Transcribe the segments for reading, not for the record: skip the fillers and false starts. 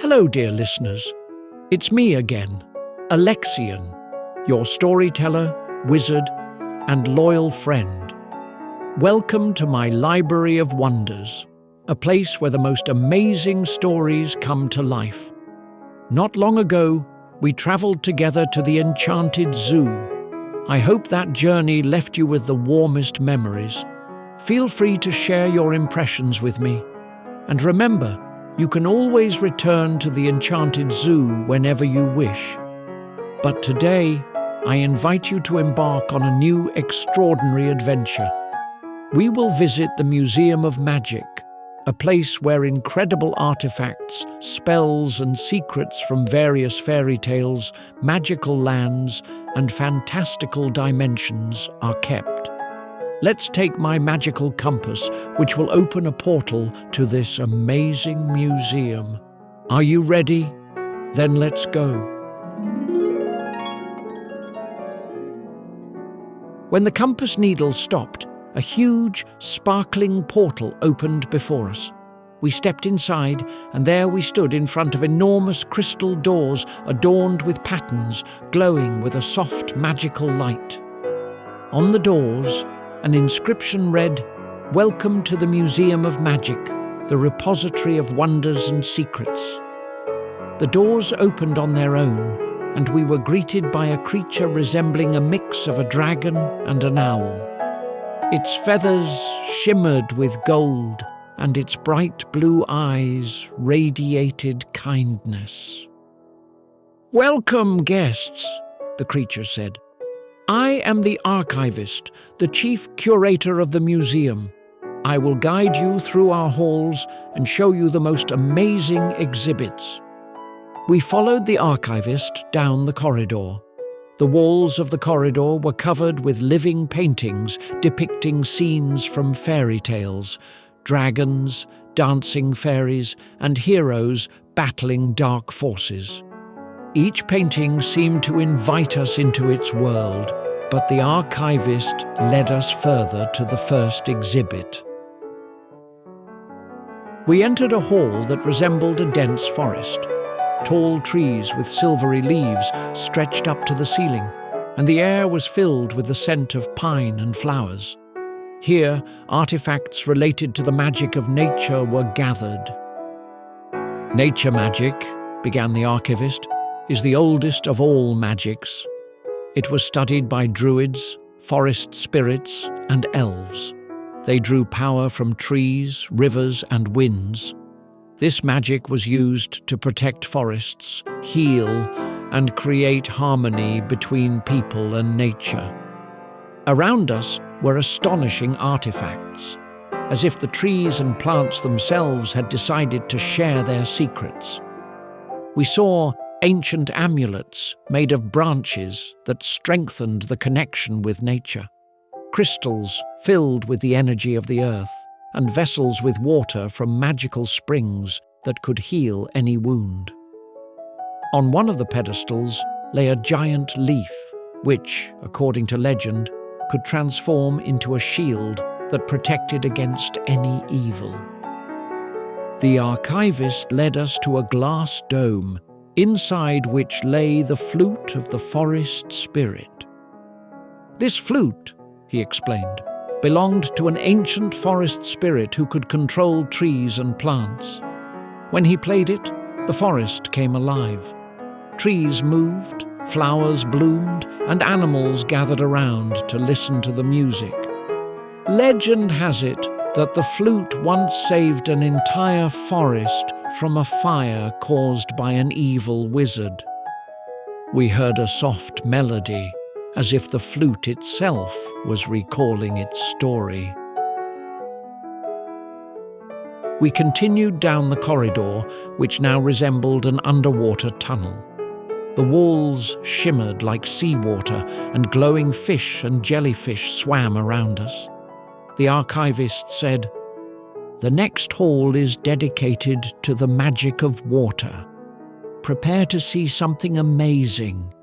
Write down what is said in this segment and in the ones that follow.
Hello, dear listeners. It's me again, Alexian, your storyteller, wizard, and loyal friend. Welcome to my Library of Wonders, a place where the most amazing stories come to life. Not long ago, we traveled together to the Enchanted Zoo. I hope that journey left you with the warmest memories. Feel free to share your impressions with me. And remember, you can always return to the Enchanted Zoo whenever you wish. But today, I invite you to embark on a new extraordinary adventure. We will visit the Museum of Magic, a place where incredible artifacts, spells and secrets from various fairy tales, magical lands and fantastical dimensions are kept. Let's take my magical compass, which will open a portal to this amazing museum. Are you ready? Then let's go. When the compass needle stopped, a huge, sparkling portal opened before us. We stepped inside, and there we stood in front of enormous crystal doors adorned with patterns, glowing with a soft, magical light. On the doors, an inscription read, "Welcome to the Museum of Magic, the repository of wonders and secrets." The doors opened on their own, and we were greeted by a creature resembling a mix of a dragon and an owl. Its feathers shimmered with gold, and its bright blue eyes radiated kindness. "Welcome, guests," the creature said. "I am the archivist, the chief curator of the museum. I will guide you through our halls and show you the most amazing exhibits." We followed the archivist down the corridor. The walls of the corridor were covered with living paintings depicting scenes from fairy tales, dragons, dancing fairies, and heroes battling dark forces. Each painting seemed to invite us into its world, but the archivist led us further to the first exhibit. We entered a hall that resembled a dense forest. Tall trees with silvery leaves stretched up to the ceiling, and the air was filled with the scent of pine and flowers. Here, artifacts related to the magic of nature were gathered. "Nature magic," began the archivist, "is the oldest of all magics. It was studied by druids, forest spirits, and elves. They drew power from trees, rivers, and winds. This magic was used to protect forests, heal, and create harmony between people and nature. Around us were astonishing artifacts, as if the trees and plants themselves had decided to share their secrets. We saw ancient amulets made of branches that strengthened the connection with nature, crystals filled with the energy of the earth, and vessels with water from magical springs that could heal any wound. On one of the pedestals lay a giant leaf, which, according to legend, could transform into a shield that protected against any evil. The archivist led us to a glass dome, inside which lay the flute of the forest spirit. "This flute," he explained, "belonged to an ancient forest spirit who could control trees and plants. When he played it, the forest came alive. Trees moved, flowers bloomed, and animals gathered around to listen to the music. Legend has it that the flute once saved an entire forest from a fire caused by an evil wizard." We heard a soft melody, as if the flute itself was recalling its story. We continued down the corridor, which now resembled an underwater tunnel. The walls shimmered like seawater, and glowing fish and jellyfish swam around us. The archivist said, "The next hall is dedicated to the magic of water. Prepare to see something amazing."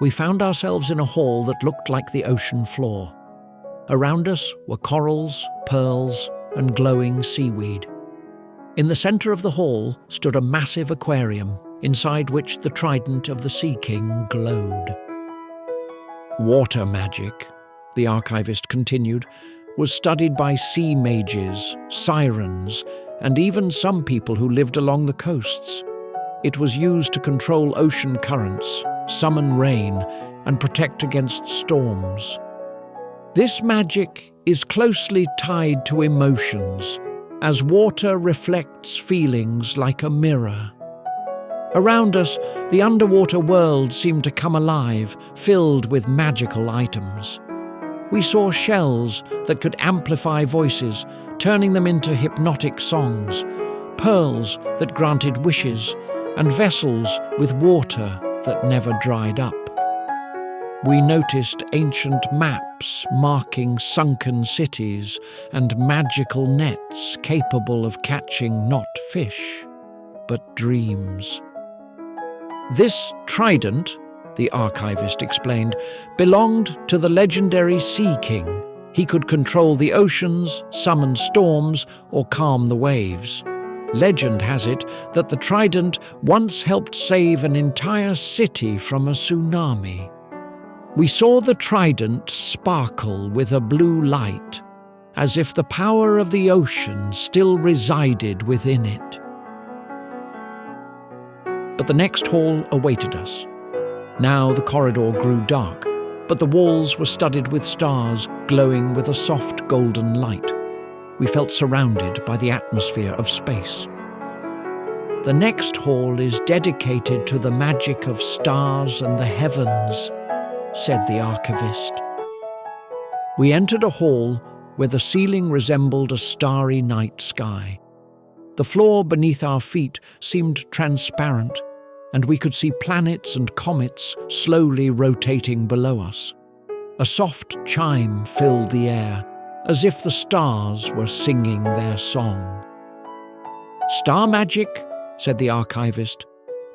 We found ourselves in a hall that looked like the ocean floor. Around us were corals, pearls, and glowing seaweed. In the centre of the hall stood a massive aquarium, inside which the trident of the Sea King glowed. Water magic, the archivist continued, was studied by sea mages, sirens, and even some people who lived along the coasts. It was used to control ocean currents, summon rain, and protect against storms. This magic is closely tied to emotions, as water reflects feelings like a mirror. Around us, the underwater world seemed to come alive, filled with magical items. We saw shells that could amplify voices, turning them into hypnotic songs, pearls that granted wishes, and vessels with water that never dried up. We noticed ancient maps marking sunken cities and magical nets capable of catching not fish, but dreams. This trident, the archivist explained, belonged to the legendary Sea King. He could control the oceans, summon storms, or calm the waves. Legend has it that the trident once helped save an entire city from a tsunami. We saw the trident sparkle with a blue light, as if the power of the ocean still resided within it. But the next hall awaited us. Now the corridor grew dark, but the walls were studded with stars glowing with a soft golden light. We felt surrounded by the atmosphere of space. The next hall is dedicated to the magic of stars and the heavens, said the archivist. We entered a hall where the ceiling resembled a starry night sky. The floor beneath our feet seemed transparent, and we could see planets and comets slowly rotating below us. A soft chime filled the air, as if the stars were singing their song. Star magic, said the archivist,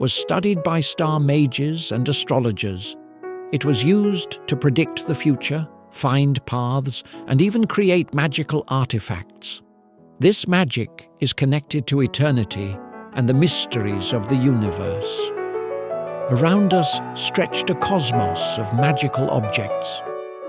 was studied by star mages and astrologers. It was used to predict the future, find paths, and even create magical artifacts. This magic is connected to eternity and the mysteries of the universe. Around us stretched a cosmos of magical objects.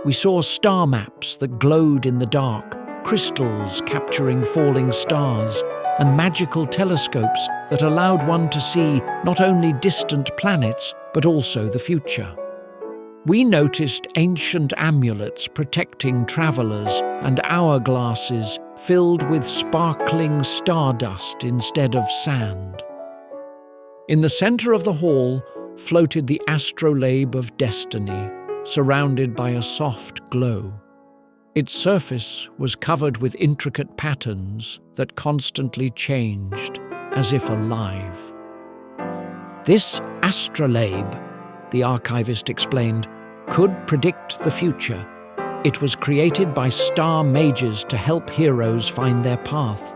We saw star maps that glowed in the dark, crystals capturing falling stars, and magical telescopes that allowed one to see not only distant planets, but also the future. We noticed ancient amulets protecting travelers and hourglasses filled with sparkling stardust instead of sand. In the center of the hall floated the astrolabe of destiny, surrounded by a soft glow. Its surface was covered with intricate patterns that constantly changed, as if alive. This astrolabe, the archivist explained, could predict the future. It was created by star mages to help heroes find their path.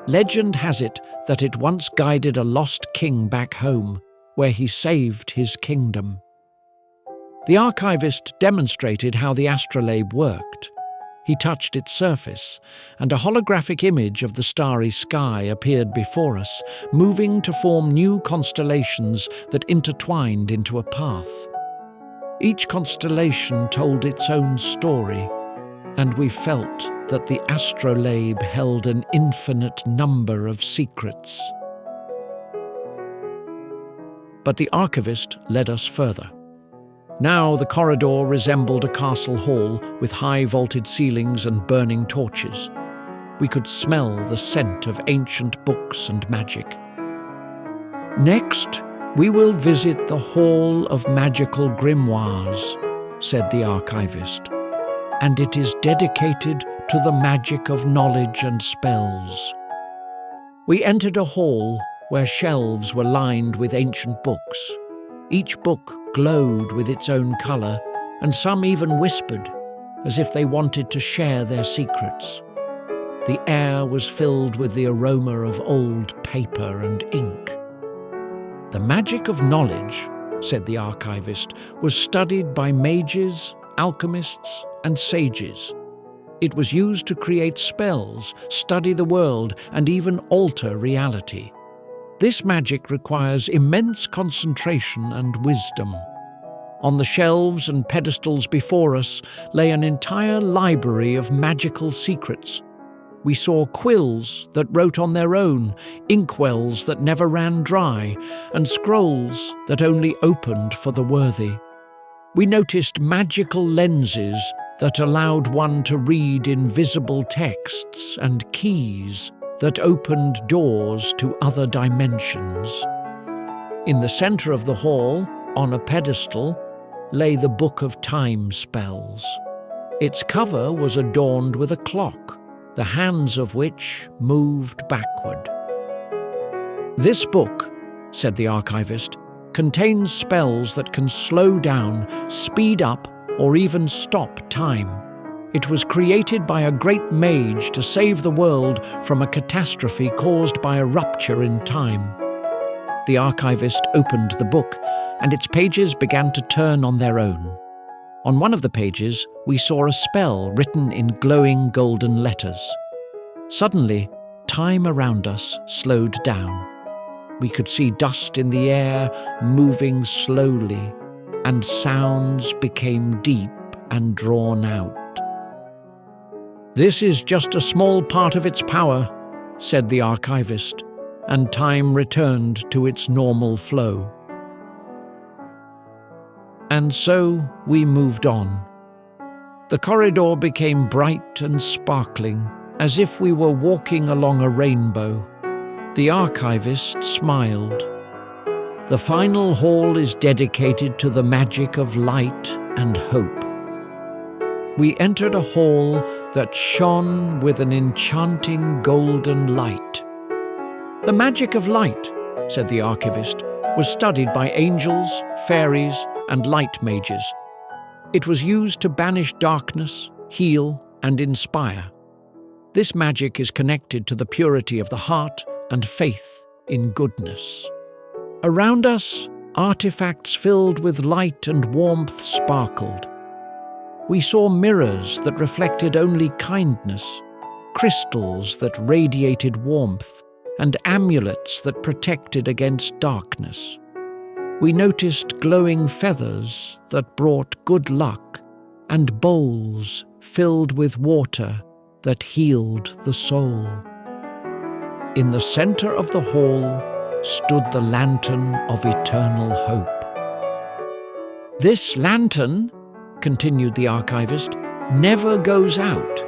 Legend has it that it once guided a lost king back home, where he saved his kingdom. The archivist demonstrated how the astrolabe worked. He touched its surface, and a holographic image of the starry sky appeared before us, moving to form new constellations that intertwined into a path. Each constellation told its own story, and we felt that the astrolabe held an infinite number of secrets. But the archivist led us further. Now the corridor resembled a castle hall with high vaulted ceilings and burning torches. We could smell the scent of ancient books and magic. Next, we will visit the Hall of Magical Grimoires, said the archivist, and it is dedicated to the magic of knowledge and spells. We entered a hall where shelves were lined with ancient books. Each book glowed with its own color, and some even whispered, as if they wanted to share their secrets. The air was filled with the aroma of old paper and ink. The magic of knowledge, said the archivist, was studied by mages, alchemists, and sages. It was used to create spells, study the world, and even alter reality. This magic requires immense concentration and wisdom. On the shelves and pedestals before us lay an entire library of magical secrets. We saw quills that wrote on their own, inkwells that never ran dry, and scrolls that only opened for the worthy. We noticed magical lenses that allowed one to read invisible texts, and keys that opened doors to other dimensions. In the center of the hall, on a pedestal, lay the Book of Time Spells. Its cover was adorned with a clock, the hands of which moved backward. "This book," said the archivist, "contains spells that can slow down, speed up, or even stop time. It was created by a great mage to save the world from a catastrophe caused by a rupture in time." The archivist opened the book, and its pages began to turn on their own. On one of the pages, we saw a spell written in glowing golden letters. Suddenly, time around us slowed down. We could see dust in the air moving slowly, and sounds became deep and drawn out. "This is just a small part of its power," said the archivist, and time returned to its normal flow. And so we moved on. The corridor became bright and sparkling, as if we were walking along a rainbow. The archivist smiled. "The final hall is dedicated to the magic of light and hope." We entered a hall that shone with an enchanting golden light. "The magic of light," said the archivist, "was studied by angels, fairies, and light mages. It was used to banish darkness, heal, and inspire. This magic is connected to the purity of the heart and faith in goodness." Around us, artifacts filled with light and warmth sparkled. We saw mirrors that reflected only kindness, crystals that radiated warmth, and amulets that protected against darkness. We noticed glowing feathers that brought good luck, and bowls filled with water that healed the soul. In the center of the hall stood the lantern of eternal hope. "This lantern," continued the archivist, "never goes out.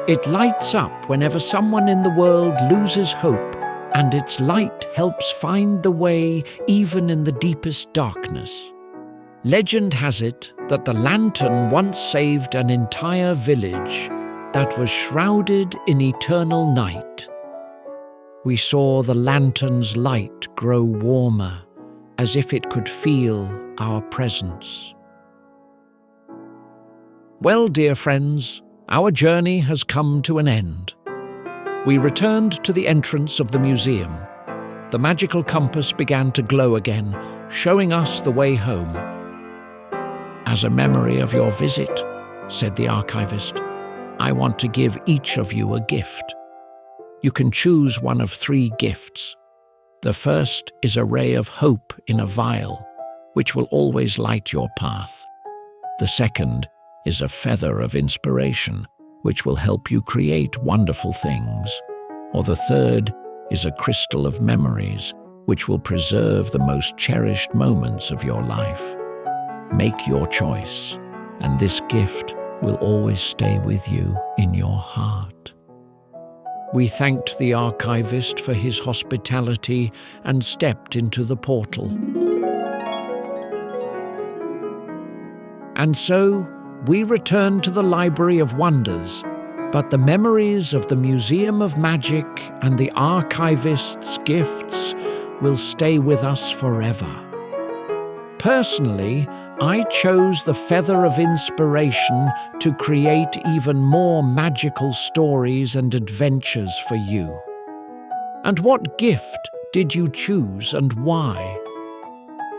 It lights up whenever someone in the world loses hope, and its light helps find the way even in the deepest darkness. Legend has it that the lantern once saved an entire village that was shrouded in eternal night." We saw the lantern's light grow warmer, as if it could feel our presence. Well, dear friends, our journey has come to an end. We returned to the entrance of the museum. The magical compass began to glow again, showing us the way home. "As a memory of your visit," said the archivist, "I want to give each of you a gift. You can choose one of 3 gifts. The first is a ray of hope in a vial, which will always light your path. The second is a feather of inspiration, which will help you create wonderful things. Or the third is a crystal of memories, which will preserve the most cherished moments of your life. Make your choice, and this gift will always stay with you in your heart." We thanked the archivist for his hospitality and stepped into the portal. And so, we returned to the Library of Wonders, but the memories of the Museum of Magic and the archivist's gifts will stay with us forever. Personally, I chose the feather of inspiration to create even more magical stories and adventures for you. And what gift did you choose and why?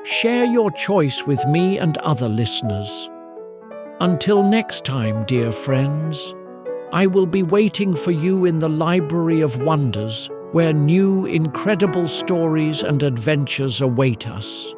Share your choice with me and other listeners. Until next time, dear friends, I will be waiting for you in the Library of Wonders, where new, incredible stories and adventures await us.